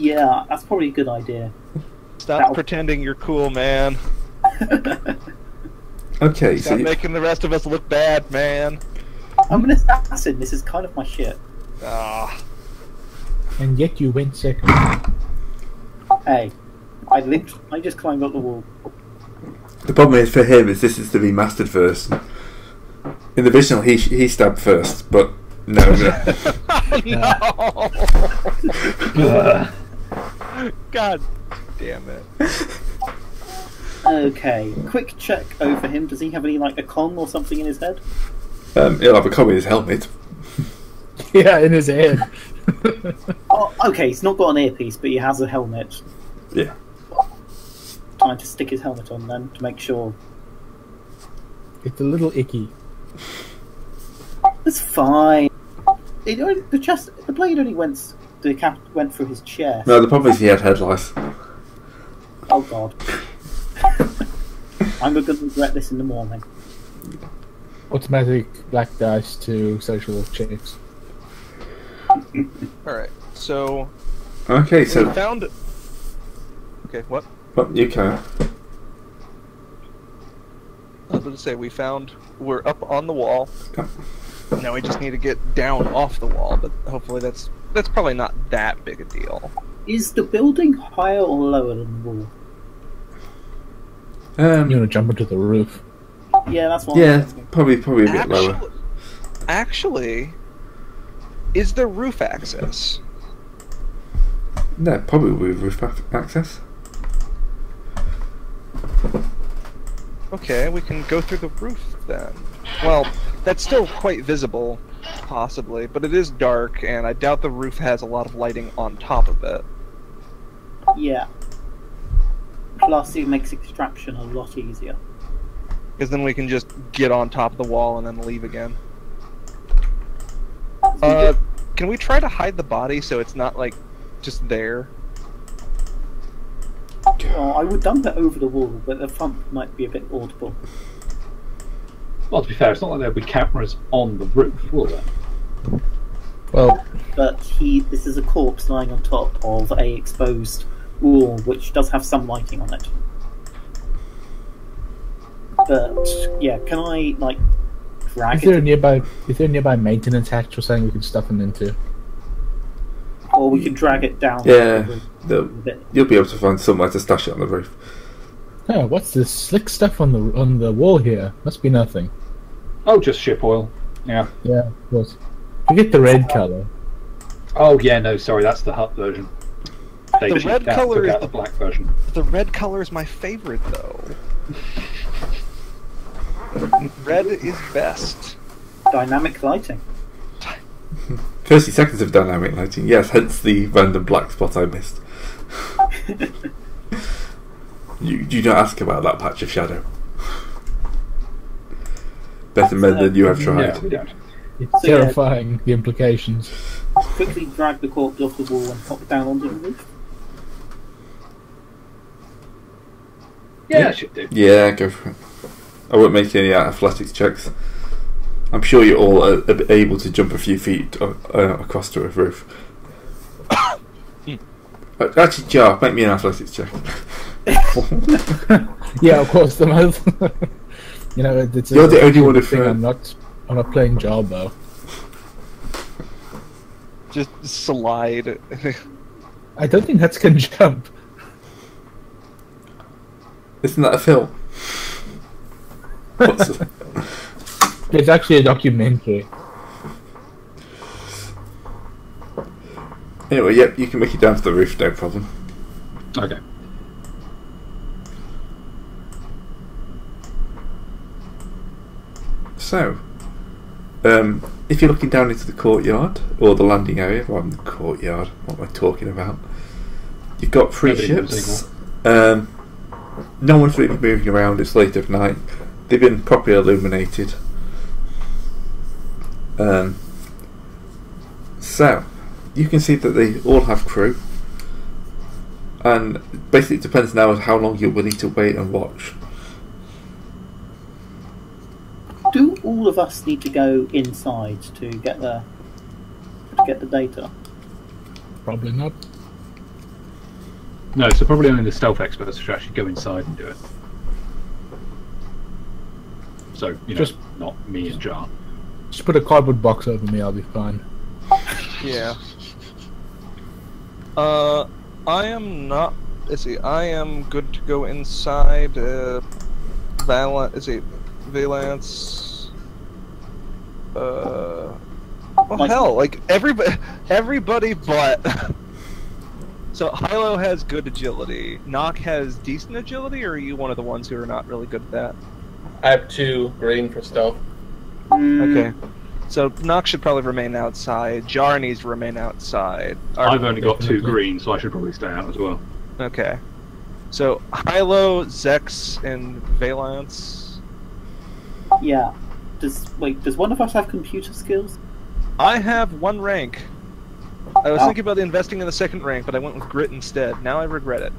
Yeah, that's probably a good idea. Stop pretending you're cool, man. Okay, Stop making the rest of us look bad, man. I'm an assassin. This is kind of my shit. Ah. And yet you went second. Hey, I just climbed up the wall. The problem is for him is this is the remastered version. In the original, he stabbed first, but no. No. God damn it. Okay, quick check over him. Does he have any, like, a Kong or something in his head? He'll have a Kong in his helmet. Yeah, in his head. Oh, okay, he's not got an earpiece, but he has a helmet. Yeah. Trying to stick his helmet on then to make sure. It's a little icky. It's fine. The blade only went through his chest. No, the problem is he had head lice. Oh god. I'm going to regret this in the morning. Automatic black dice to social checks. Alright, so... Okay, so... we found... Okay, what? Well, you can. I was going to say, we're up on the wall. Okay. Now we just need to get down off the wall, but hopefully that's probably not that big a deal. Is the building higher or lower than the wall? You want to jump into the roof? Yeah, that's what. Yeah, probably a bit lower. Actually, is there roof access? No, probably with roof access. Okay, we can go through the roof then. Well, that's still quite visible, possibly, but it is dark, and I doubt the roof has a lot of lighting on top of it. Yeah. Plus, it makes extraction a lot easier. Because then we can just get on top of the wall and then leave again. Can we try to hide the body so it's not, like, just there? Oh, I would dump it over the wall, but the thump might be a bit audible. Well, to be fair, it's not like there'll be cameras on the roof, will there? Well, but this is a corpse lying on top of a exposed wall, which does have some lighting on it. But yeah, can I like drag is there a nearby maintenance hatch or something we can stuff them into? Or we can drag it down. Yeah, you'll be able to find somewhere to stash it on the roof. Oh, what's this slick stuff on the wall here? Must be nothing. Oh, just ship oil. Yeah. Yeah, of course. Forget the red color. Oh yeah, no, sorry, that's the hut version. They The red color took is out the black version. The red color is my favorite, though. Red is best. Dynamic lighting. 30 seconds of dynamic lighting, yes, hence the random black spot I missed. You don't ask about that patch of shadow. Better men than you have tried. No, we don't. It's terrifying, the implications. Quickly drag the corpse off the wall and pop it down onto the roof. Yeah, it should do. Yeah, go for it. I won't make any athletics checks. I'm sure you're all able to jump a few feet across to a roof. Actually, Jar, make me an athletics check. Yeah, of course. The most, You're the only one who. I'm not playing Jarbo. Just slide. I don't think that's gonna jump. Isn't that a film? It's actually a documentary. Anyway, yep, you can make it down to the roof, no problem. Okay. So, if you're looking down into the courtyard, or the landing area, rather than the courtyard, what am I talking about? You've got three ships. No one's really moving around, it's late at night. They've been properly illuminated. So, you can see that they all have crew. And basically it depends now on how long you're willing to wait and watch. Do all of us need to go inside to get the data? Probably not. No, so probably only the stealth experts should actually go inside and do it. So, you know, Just- not me and Jar. Just put a cardboard box over me, I'll be fine. Yeah. I am not. Let's see. I am good to go inside. Valance. Well, hell, like everybody but. So Hilo has good agility. Nock has decent agility, or are you one of the ones who are not really good at that? I have 2 green for stealth. Okay. So Nock should probably remain outside. Jar needs to remain outside. I've only got 2 definitely. green, so I should probably stay out as well. Okay. So Hilo, Zex, and Valance. Yeah. Does one of us have computer skills? I have 1 rank. I was Oh. thinking about investing in the 2nd rank, but I went with grit instead. Now I regret it.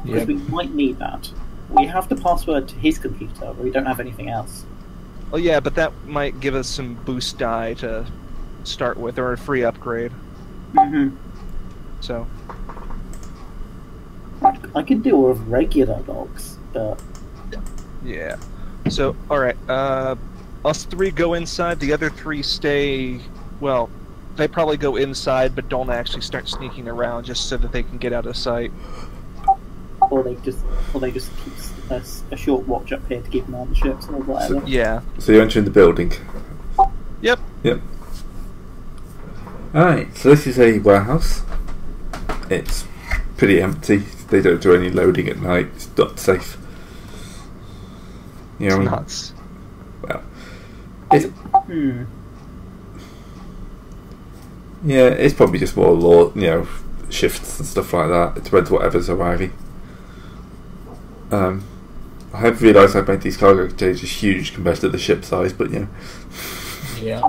Because we might need that. We have the password to his computer, but we don't have anything else. Oh yeah, but that might give us some boost die to start with, or a free upgrade. Mm-hmm. So I can do all of regular logs, but yeah. So alright, us 3 go inside, the other 3 stay. Well, they probably go inside, but don't actually start sneaking around just so that they can get out of sight. or they just keep a short watch up here to keep an eye on the ships or whatever. Yeah. So you're entering the building. Yep. Yep. Alright, so this is a warehouse. It's pretty empty. They don't do any loading at night. It's not safe. You know, It's nuts. well, it's, Hmm. yeah, it's probably just more law, shifts and stuff like that. It depends whatever's arriving. I have realised I've made these cargo containers huge compared to the ship size, but Yeah. Yeah.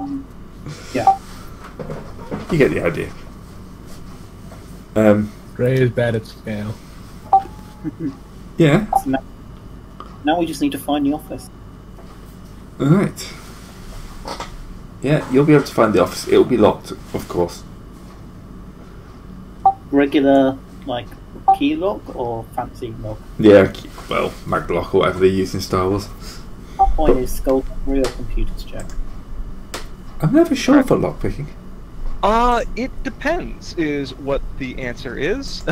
you get the idea. Gray is bad at scale. Yeah. So now we just need to find the office. Alright. Yeah, you'll be able to find the office. It'll be locked, of course. Regular, like, key lock or fancy lock? Yeah, well, maglock or whatever they use in Star Wars. Point is skull real computers check. I'm never sure for lockpicking. It depends, is what the answer is.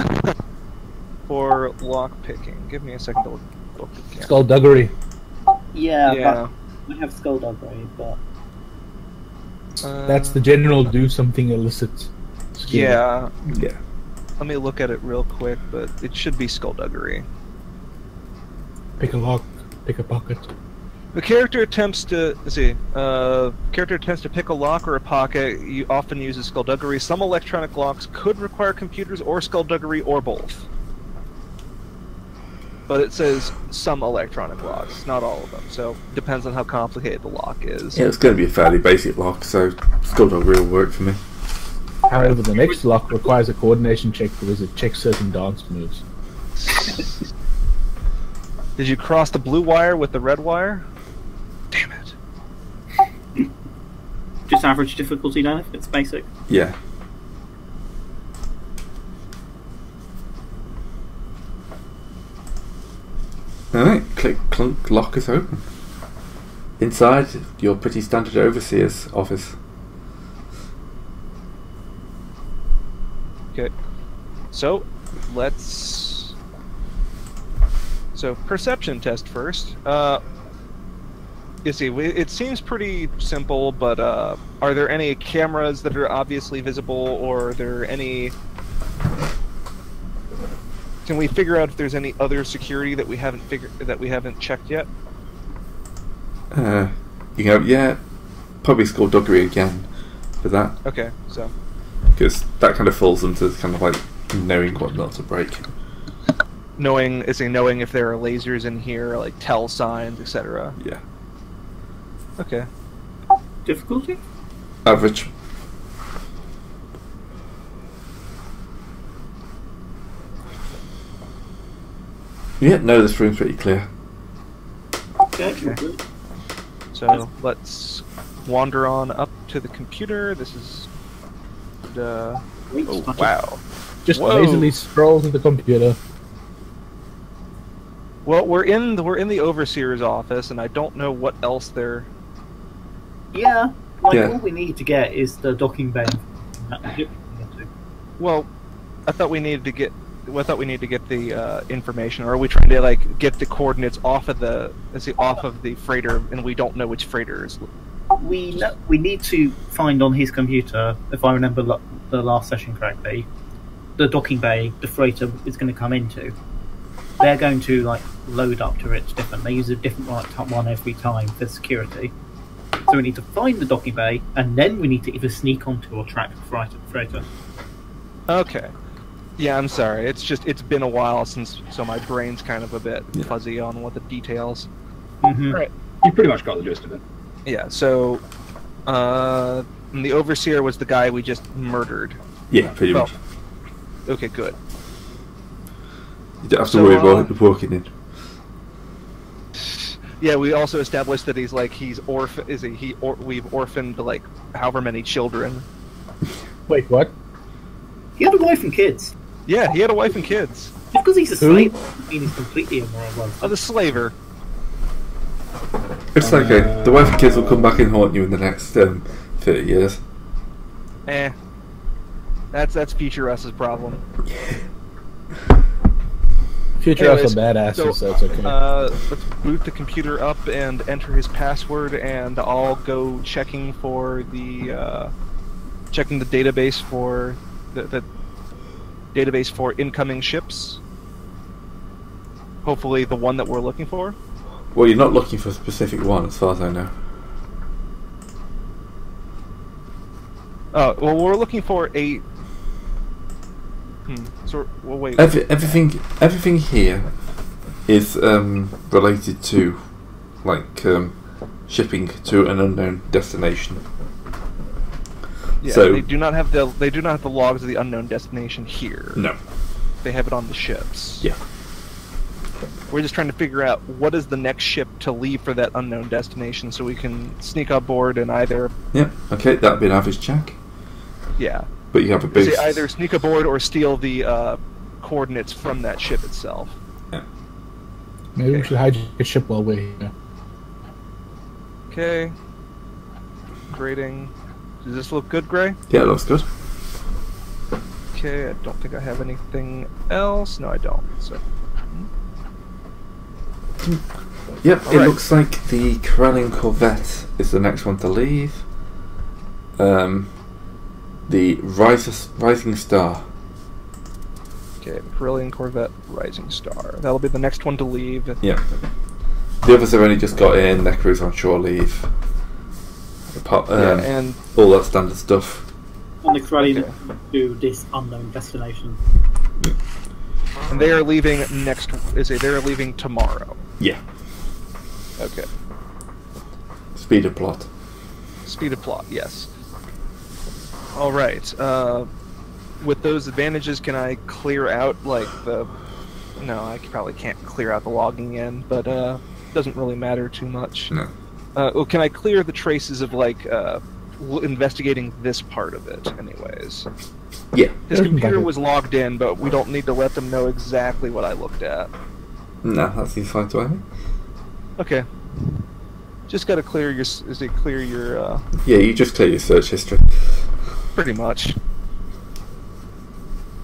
For lockpicking. Give me a second to look again. Skullduggery. Yeah, Yeah. but I have skullduggery, but That's the general do something illicit skill. Yeah. Yeah. Let me look at it real quick, but it should be skullduggery. Pick a lock, pick a pocket. The character attempts to pick a lock or a pocket. You often uses skullduggery. Some electronic locks could require computers or skullduggery or both. But it says some electronic locks, not all of them. So depends on how complicated the lock is. Yeah, it's going to be a fairly basic lock, so skullduggery will work for me. However, the next lock requires a coordination check because it checks certain dance moves. Did you cross the blue wire with the red wire? Damn it. just average difficulty then if it's basic. Yeah. Alright, click, clunk, lock is open. Inside, your pretty standard overseer's office. Okay. So, let's... So, perception test first. You see, it seems pretty simple, but are there any cameras that are obviously visible, or are there any... Can we figure out if there's any other security that we haven't checked yet? Probably skullduggery again for that, Okay, so... because that kind of falls into kind of like knowing what not to break. Knowing if there are lasers in here, like tell signs, etc. Yeah. Okay. Difficulty? Average. Yeah, no, this room's pretty clear. Okay. Okay. So let's wander on up to the computer. This is the... Great. Oh, wow. Just Whoa. lazily scroll to the computer. Well, we're in the overseer's office, and I don't know what else there. Yeah, like Yeah. all we need to get is the docking bay. Well, I thought we needed to get. Well, I thought we needed to get the information, or are we trying to like get the coordinates off of the freighter, and we don't know which freighter is? We need to find on his computer, if I remember the last session correctly, the docking bay the freighter is going to come into. They're going to like load up to it different. They use a different one every time for security. So we need to find the docking bay, and then we need to either sneak onto or track the freighter. Okay. Yeah, I'm sorry. It's been a while so my brain's kind of a bit fuzzy on what the details. Mm-hmm. Right. You pretty much got the gist of it. Yeah. So, the overseer was the guy we just murdered. Yeah, pretty Well, much. Okay, good. You don't have to so, worry about walking in. Yeah, we also established that we've orphaned like however many children. Wait, what? He had a wife and kids. Yeah, he had a wife and kids. Just because he's a Who? slave doesn't mean he's completely immoral. Oh, the slaver. It's okay. The wife and kids will come back and haunt you in the next 30 years. That's future us's problem. Future Anyways, also badasses, so it's okay. Let's boot the computer up and enter his password, and I'll go checking for the checking the database for the database for incoming ships. Hopefully, the one that we're looking for. Well, you're not looking for a specific one, as far as I know. Well, we're looking for a. So, well, wait. Everything here is related to, like, shipping to an unknown destination. Yeah, so they do not have the logs of the unknown destination here. No. They have it on the ships. Yeah. We're just trying to figure out what is the next ship to leave for that unknown destination, so we can sneak aboard and either. Yeah. Okay, that'd be an average check. Yeah. But you have a base. Either sneak aboard or steal the coordinates from that ship itself. Yeah. Maybe we should hide your ship while we're here. Okay. Grading. Does this look good, Gray? Yeah, it looks good. Okay, I don't think I have anything else. No, I don't. So. Yep, it Alright. looks like the Corellian Corvette is the next one to leave. The Rising Star. Okay, the Corellian Corvette Rising Star. That'll be the next one to leave. Yeah. The others have only just got in, their crew's on shore leave. And all that standard stuff. On the Corellian Okay. to this unknown destination. And they are leaving they're leaving tomorrow. Yeah. Okay. Speed of plot. Speed of plot, yes. All right. With those advantages, can I clear out like the? No, I probably can't clear out the logging in, but doesn't really matter too much. No. Well, can I clear the traces of like investigating this part of it, anyways? Yeah. His computer was logged in, but we don't need to let them know exactly what I looked at. No, that seems fine to me. Okay. Just gotta clear your. Is it clear your? Yeah, you just clear your search history. Pretty much.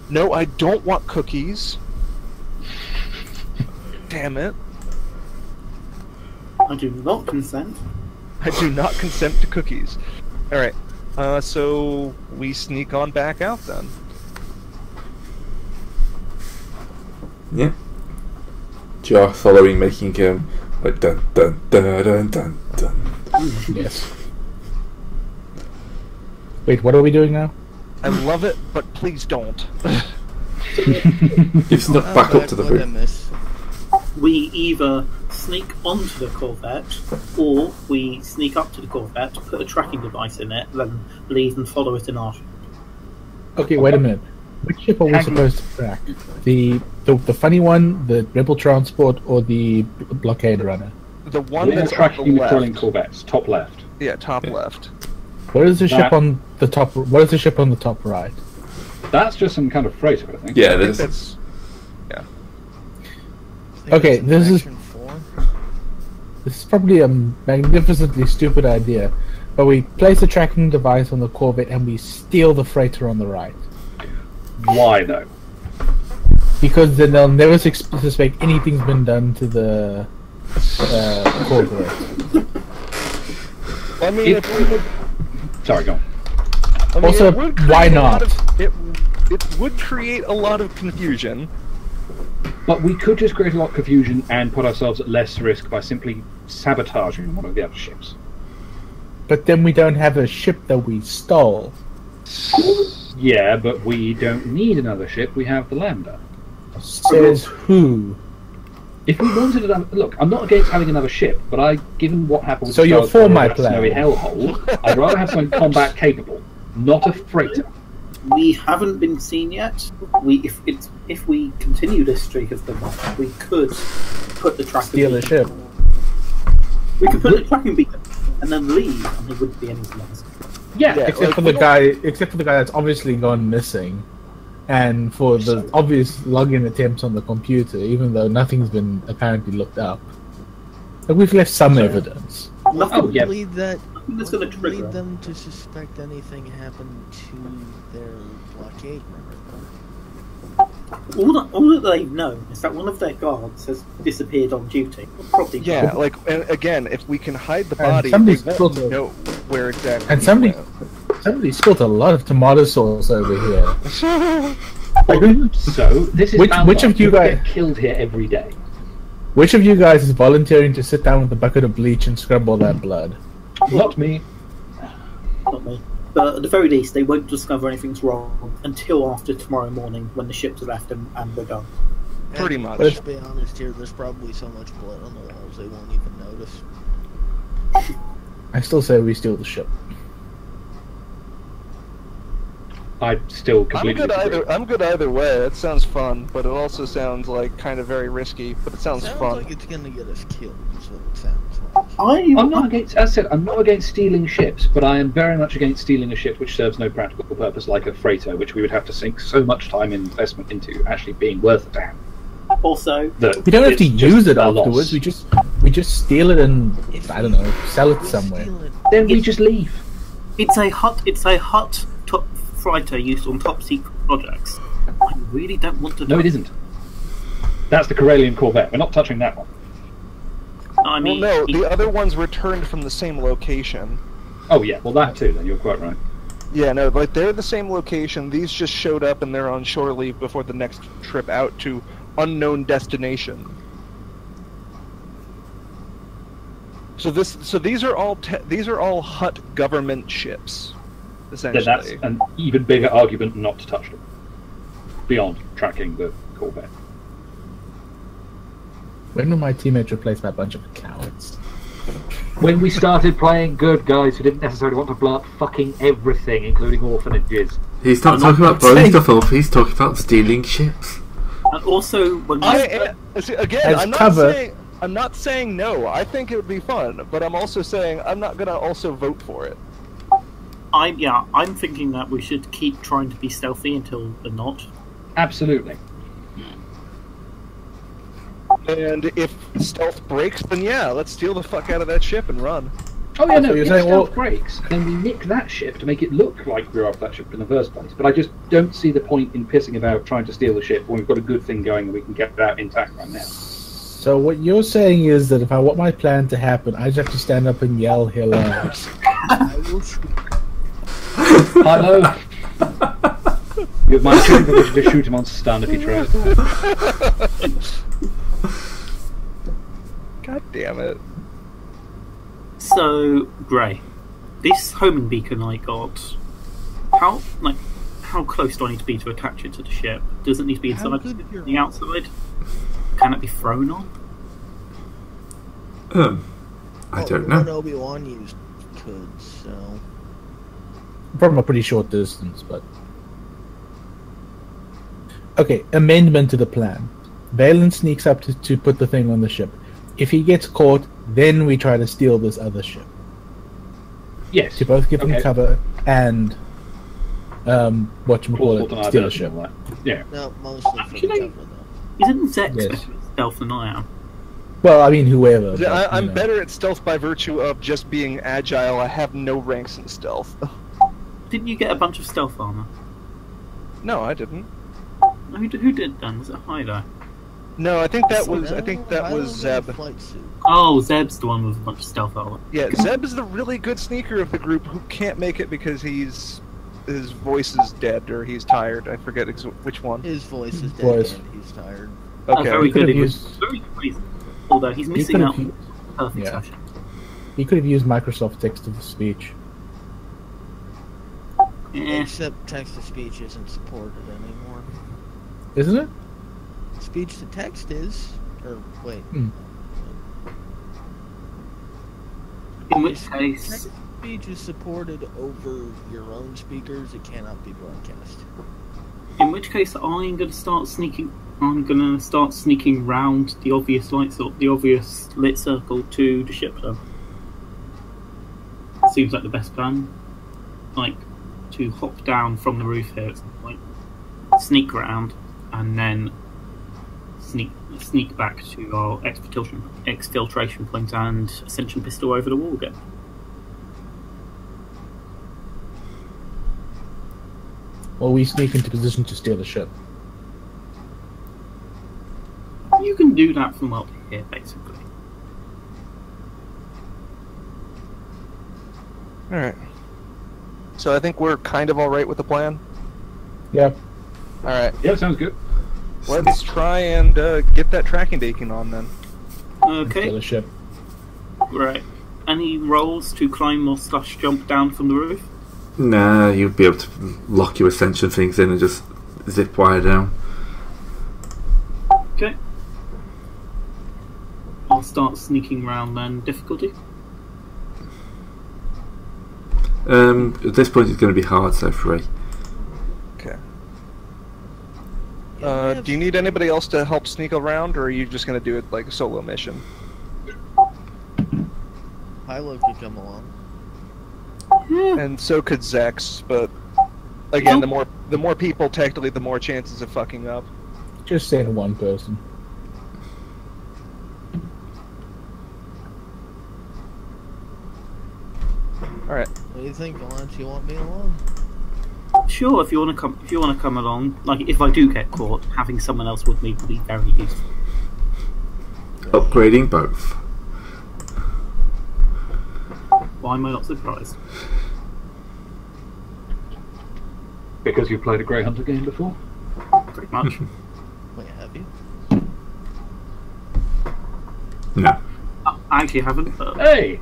No, I don't want cookies. Damn it. I do not consent. I do not consent to cookies. Alright. So we sneak on back out then. Yeah. Jar following, making like dun dun dun dun dun dun. Yes. Wait, what are we doing now? I love it, but please don't. You've snuck back up to the room. We either sneak onto the Corvette, or we sneak up to the Corvette, put a tracking device in it, then leave and follow it in our ship. Okay, wait a minute. Which ship are we supposed to track? The funny one, the rebel transport, or the blockade runner? The one We're that's on tracking the the left. Corellian Corvettes, top left. Yeah, top left. What is the ship That- on the top? What is the ship on the top right? That's just some kind of freighter, I think. Yeah, I think there's. that's Okay, this is probably a magnificently stupid idea, but we place a tracking device on the Corvette and we steal the freighter on the right. Why though? Because then they'll never suspect anything's been done to the Corvette. I mean, If we would... Sorry, go on. I mean, Also, it would create why a not? lot it would create a lot of confusion. But we could just create a lot of confusion and put ourselves at less risk by simply sabotaging one of the other ships. But then we don't have a ship that we stole. Yeah, but we don't need another ship. We have the Lambda. Says who? If we wanted another... Look, I'm not against having another ship, but given what happened with So the you're Star for my Destroyer, plan. Snowy Hellhole, I'd rather have something combat capable, not a freighter. We haven't been seen yet. If we continue this streak of the month, we could put the tracking Steal a beacon. ship. We could put the tracking beacon and then leave, and there wouldn't be anything else. Yeah, Except for the guy that's obviously gone missing, and for the obvious login attempts on the computer, even though nothing's been apparently looked up. Like, we've left some evidence. Nothing. Oh, yeah. Lead that. Nothing that's What going to would trigger lead them to suspect anything happened to their blockade runner? All that they've known is that one of their guards has disappeared on duty. Probably Yeah, like, and again, if we can hide the And body, they somebody's won't built a- know where exactly. And he somebody went. spilled a lot of tomato sauce over here. So this is Which of you People guys- get killed here every day. Which of you guys is volunteering to sit down with a bucket of bleach and scrub all that blood? Not me. not me. But at the very least, they won't discover anything's wrong until after tomorrow morning when the ships are left and we're done. Pretty And much. Let's be honest here. There's probably so much blood on the walls they won't even notice. I still say we steal the ship. I still I'm completely good disagree. I'm good either way. It sounds fun, but it also sounds like kind of very risky. But it sounds fun. like it's gonna get us killed. Is what it sounds like. I'm not against, as I said, I'm not against stealing ships, but I am very much against stealing a ship which serves no practical purpose, like a freighter, which we would have to sink so much time and investment into actually being worth a damn. Also, that We don't have to it's just use it a loss. afterwards. We just steal it and If I don't know, sell it we somewhere. steal it, Then we just leave. it's a hut top freighter used on top secret projects. I really don't want to. No, it isn't. That's the Corellian Corvette. We're not touching that one. I mean, Well, no, the other ones returned from the same location. Oh yeah, well that too. Then you're quite right. Yeah, no, like they're the same location. These just showed up and they're on shore leave before the next trip out to unknown destination. So these are all Hut government ships, Then that's essentially. an even bigger argument not to touch them. Beyond tracking the Corvette. When will my teammates replace by a bunch of cowards? When we started playing good guys who didn't necessarily want to blow up fucking everything, including orphanages. He's not talking about blowing stuff up, he's talking about stealing ships. and also when we Again, As cover- I'm not saying no. I think it would be fun, but I'm also saying I'm not gonna also vote for it. I'm thinking that we should keep trying to be stealthy until we're not. Absolutely. And if stealth breaks, then yeah, let's steal the fuck out of that ship and run. Oh yeah, no, So you're if saying, stealth well- breaks, then we nick that ship to make it look like we're off that ship in the first place. But I just don't see the point in pissing about trying to steal the ship when we've got a good thing going and we can get it out intact right now. So what you're saying is that if I want my plan to happen, I just have to stand up and yell hello. I will shoot. Hello. With my shooting permission to shoot him on stun if he tries. God damn it. So, Gray, this homing beacon I got, how close do I need to be to attach it to the ship? Does it need to be How inside, good you're- the outside? Can it be thrown on? I don't One know. Obi-Wan used could, so... From a pretty short distance, but... Okay, amendment to the plan. Valen sneaks up to put the thing on the ship. If he gets caught, then we try to steal this other ship. Yes. To both give him Okay. cover and Plausible steal a deniability ship. and all that. Yeah. No, mostly for the Actually, cover though. Isn't Zex Yes. better at stealth than I am? Well, I mean, whoever. but, you I'm know. better at stealth by virtue of just being agile. I have no ranks in stealth. Didn't you get a bunch of stealth armor? No, I didn't. Who did then? Was it Hydo? No, I think that No, was Hylo's in a Zeb. flight suit. Oh, Zeb's the one with a bunch of stealth armor. Yeah, Zeb is the really good sneaker of the group who can't make it because his voice is dead or he's tired. I forget which one. His voice is dead Voice. and he's tired. Okay. Very He could good. have It was used- very good reason. Although he's missing could out have on perfect yeah. session. He could have used Microsoft text-to-speech. Yeah. Except text-to-speech isn't supported anymore. Isn't it? Speech-to-text is. Or, wait. In which case, Text-to-speech is supported over your own speakers. It cannot be broadcast. I'm gonna start sneaking. I'm gonna start sneaking round the obvious the obvious lit circle to the ship. Then seems like the best plan. Like to hop down from the roof here at some point, sneak round, and then sneak back to our exfiltration point and ascension pistol over the wall again. Or we sneak into position to steal the ship. You can do that from up here, basically. Alright. So I think we're kind of alright with the plan. Yep. Alright. Yeah, sounds good. Let's try and get that tracking beacon on then. Steal Okay, the ship. right. Any rolls to climb or / jump down from the roof? Nah, you'd be able to lock your ascension things in and just zip wire down. Okay. I'll start sneaking round then. Difficulty? At this point, it's going to be hard, so 3. Okay. Yeah, we have- Do you need anybody else to help sneak around, or are you just going to do it like a solo mission? Hilo could come along. Yeah. And so could Zex, but again, the more people, technically, the more chances of fucking up. Just send one person. All right. What do you think, Valence? You want me along? Sure. If you want to come along. Like if I do get caught, having someone else with me would be very useful. Upgrading both. Why am I not surprised? Because you've played a Grey Hunter game before? Pretty much. Wait, have you? No. I actually haven't. But... Hey!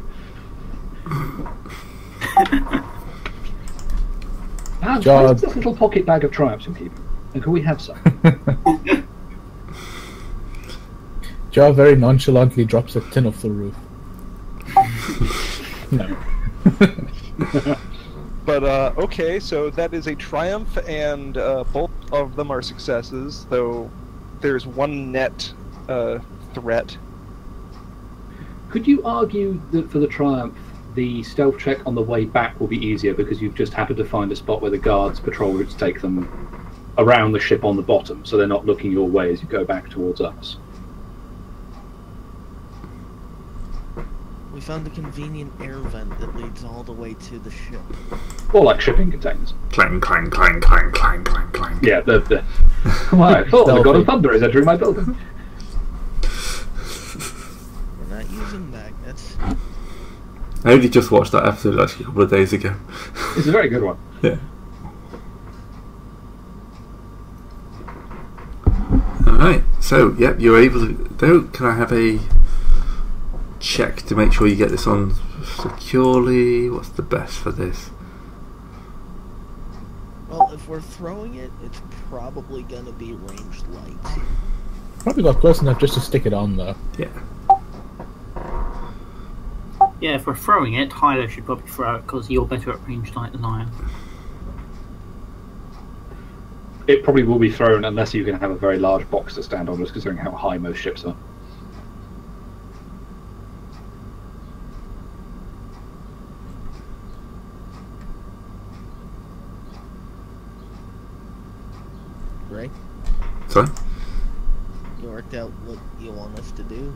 John. Where's this little pocket bag of triumphs you're keeping? And can we have some? Jar very nonchalantly drops a tin off the roof. No. But okay, so that is a triumph, and both of them are successes. Though there's one net threat. Could you argue that for the triumph, the stealth check on the way back will be easier because you've just happened to find a spot where the guards' patrol routes take them around the ship on the bottom, so they're not looking your way as you go back towards us? We found a convenient air vent that leads all the way to the ship. Or like shipping containers. Clang, clang, clang, clang, clang, clang, clang. Yeah, the well, I thought the God of Thunder is entering my building. We're not using magnets. I only just watched that episode actually a couple of days ago. It's a very good one. Yeah. Alright, so, yep, you're able to go. Can I have a check to make sure you get this on securely? What's the best for this? Well, if we're throwing it, it's probably gonna be ranged light. Probably got close enough just to stick it on though. Yeah. Yeah, if we're throwing it, Hylo should probably throw it because you're better at range light than I am. It probably will be thrown unless you can have a very large box to stand on, just considering how high most ships are. right? Sorry? You worked out what you want us to do.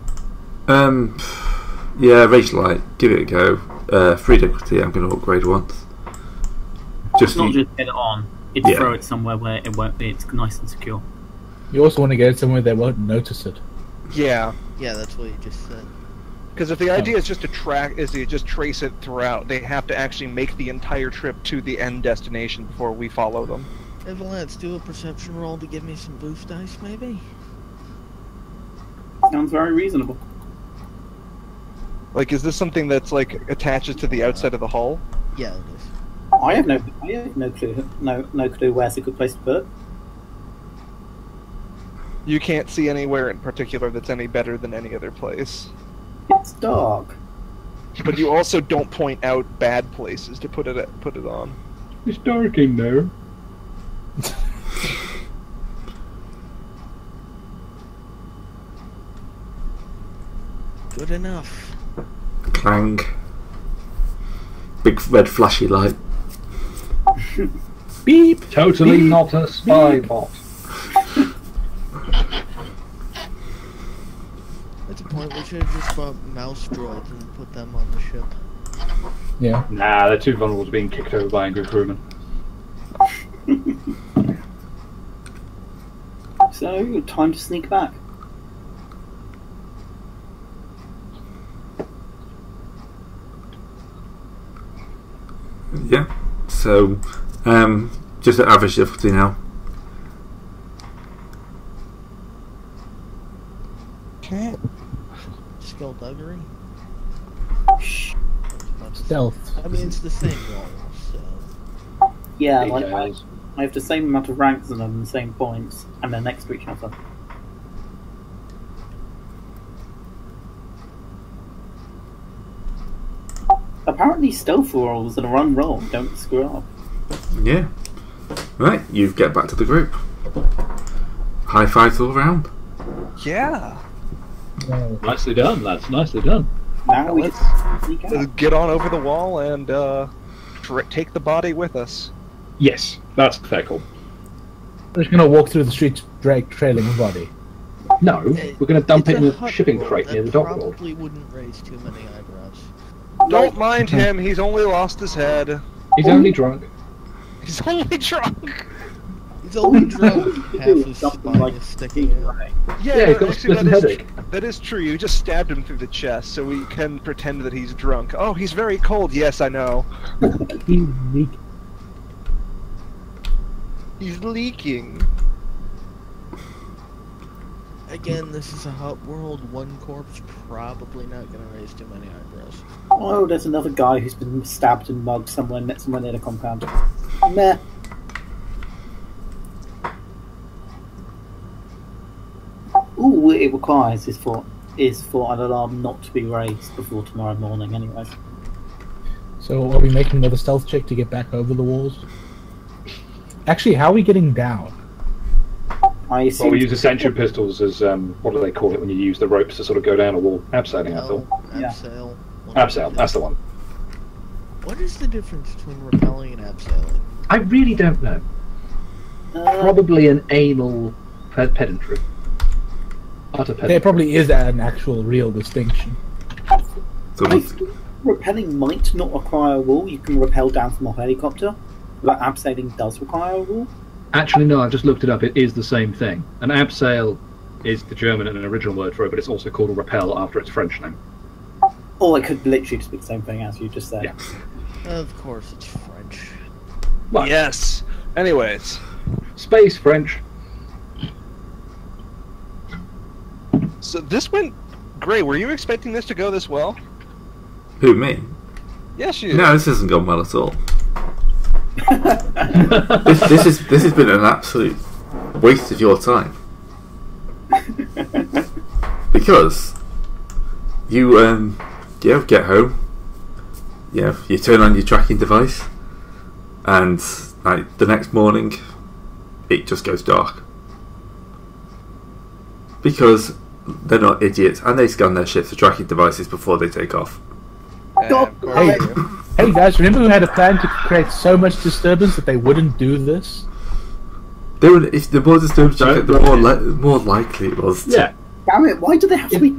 Yeah, Rage Light, give it a go. Free Equity, I'm going to upgrade once. It's not just get it on, it's Yeah. throw it somewhere where it won't be, it's nice and secure. You also want to get it somewhere they won't notice it. Yeah, Yeah, that's what you just said. because if the idea is just to just trace it throughout, they have to actually make the entire trip to the end destination before we follow them. Let's do a perception roll to give me some boost dice, maybe? Sounds very reasonable. Like, is this something that's like attaches to the outside of the hull? Yeah, it is. I have no clue, no clue where's a good place to put it. You can't see anywhere in particular that's any better than any other place. It's dark. But you also don't point out bad places to put it on. It's dark in there. Good enough. Clang. Big red flashy light. Beep. Totally not a spy bot. At the point, we should have just bought mouse droids and put them on the ship. Yeah. Nah, they're too vulnerable to being kicked over by angry crewmen. So, time to sneak back. Yeah. So, just at average difficulty now. Okay. Skullduggery? Stealth. I mean, it's the same roll, so... Yeah, like I Details. have the same amount of ranks as them and the same points, and they're next to each other. Apparently stealth rolls and a run roll don't screw up. Yeah. Right, you get back to the group. High fives all round. Yeah. Nicely done, lads. Nicely done. Now we Let's- just sneak out. Get on over the wall and take the body with us. Yes, that's fair call. We're just gonna walk through the streets, trailing the body. No, we're going to dump it It's in a a hut shipping world crate that near the dock world. probably wouldn't raise too many eyebrows. Don't mind him, he's only lost his head. He's only drunk. He's only drunk. He's only drunk. Half his Something spine like is sticking out. Yeah, he's got a actually, splitting headache. that is true. You just stabbed him through the chest, so we can pretend that he's drunk. Oh, he's very cold. Yes, I know. He's weak. He's leaking. Again, this is a hut world. One corpse probably not going to raise too many eyebrows. Oh, there's another guy who's been stabbed and mugged somewhere near the compound. Meh. All it requires is for an alarm not to be raised before tomorrow morning, anyways. So are we making another stealth check to get back over the walls? Actually, how are we getting down? I Well, assume we use ascension pistols as, what do they call it when you use the ropes to sort of go down a wall? Abseiling, I thought. Yeah. Abseil. Abseil, that's the one. What is the difference between rappelling and abseiling? I really don't know. Probably an anal pedantry. Utter There pedantry. probably is an actual real distinction. So I think rappelling might not require a wall. You can rappel down from a helicopter, but abseiling does require a wall. Actually, no, I've just looked it up. It is the same thing. An abseil is the German and an original word for it, but it's also called a rappel after its French name. Or it could literally just be the same thing as you just said. Yeah. Of course, it's French. What? Yes. Anyways, Space French. so this went great. Were you expecting this to go this well? who, me? Yes, you. No, this hasn't gone well at all. this has been an absolute waste of your time. Because you get home, you turn on your tracking device, and like the next morning it just goes dark. Because they're not idiots and they scan their ships for tracking devices before they take off. Of course Hey. you do. Hey guys, remember who had a plan to create so much disturbance that they wouldn't do this? If the more disturbed you get, the more likely it was. Yeah. Damn it! Why do they have to be